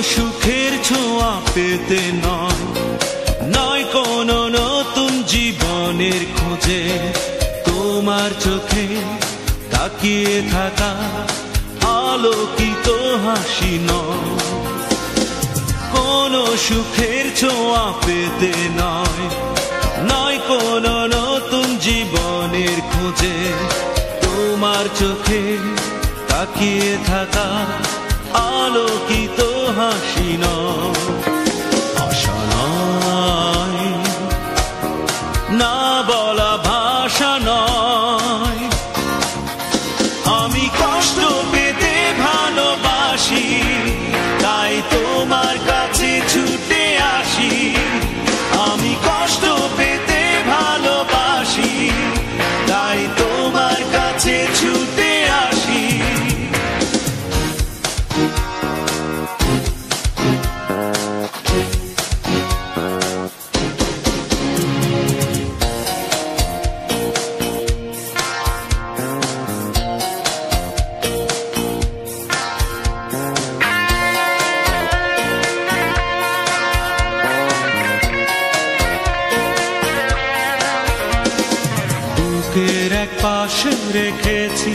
সুখের ছোঁয়া পেতে নয়, নয় কোনো নতুন জীবনের খোঁজে, তোমার চোখে তাকিয়ে থাকা আলোকিত হাসি নয়। কোনো সুখের ছোঁয়া পেতে নয়, নয় কোনো নতুন জীবনের খোঁজে, তোমার চোখে তাকিয়ে থাকা আলোকিত হাসি নয়। আশা নয়, না বলা ভাষা নয়, আমি কষ্ট পেতে ভালোবাসি, তাই তোমার কাছে ছুটে আসি। আমি কষ্ট পেতে ভালোবাসি, তাই তোমার কাছে ছুটে আসি। বুকের এক পাশে রেখেছি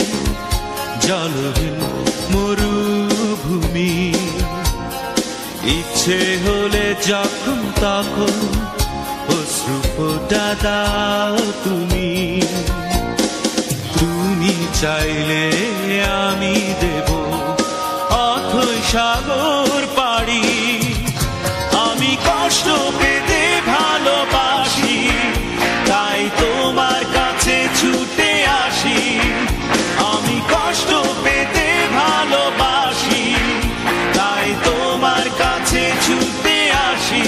জলহীন মরুভূমি, ইচ্ছে হলে যখন তখন অশ্রু ফোঁটা দাও তুমি। তুমি চাইলে আমি দেব অথই সাগর পাড়ি। আমি কষ্ট পেতে ভালোবাসি, তাই তোমার কাছে ছুটে আসি। আমি কষ্ট পেতে ভালোবাসি, তাই তোমার কাছে ছুটে আসি।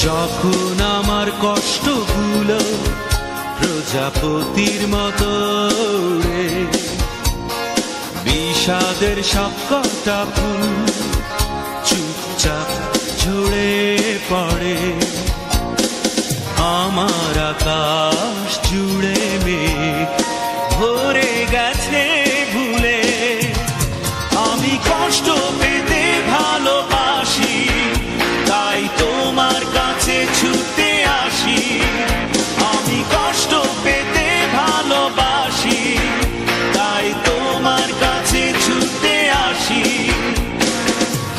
যখন আমার কষ্টগুলো প্রজাপতির মতো রে, বিষাদের সবকটা ফুল চুপচাপ ঝরে পড়ে, আমার আকাশ জুড়ে মেঘ ভরে গেছে ভুলে। আমি কষ্ট পেতে ভালোবাসি, তাই তোমার কাছে ছুটে আসি। আমি কষ্ট পেতে ভালোবাসি, তাই তোমার কাছে ছুটে আসি।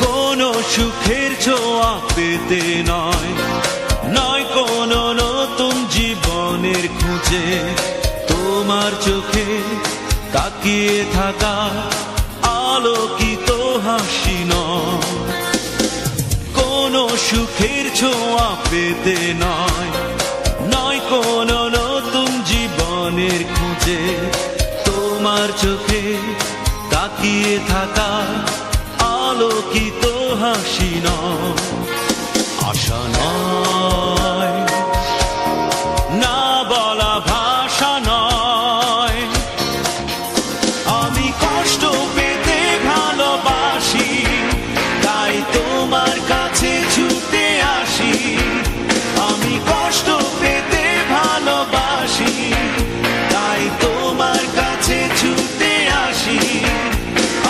কোনো সুখের ছোঁয়া পেতে নয়, নয় কোনো নতুন জীবনের খোঁজে, তোমার চোখে তাকিয়ে থাকা আলোকিত হাসি নয়। কোনো সুখের ছোঁয়া পেতে নয়, নয় কোনো নতুন জীবনের খোঁজে, তোমার চোখে তাকিয়ে থাকা আলোকিত হাসি নয়। আশা নয়, না বলা ভাষা নয়, আমি কষ্ট পেতে ভালোবাসি, তাই তোমার কাছে ছুটে আসি। আমি কষ্ট পেতে ভালোবাসি, তাই তোমার কাছে ছুটে আসি।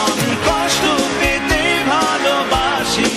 আমি কষ্ট পেতে ভালোবাসি।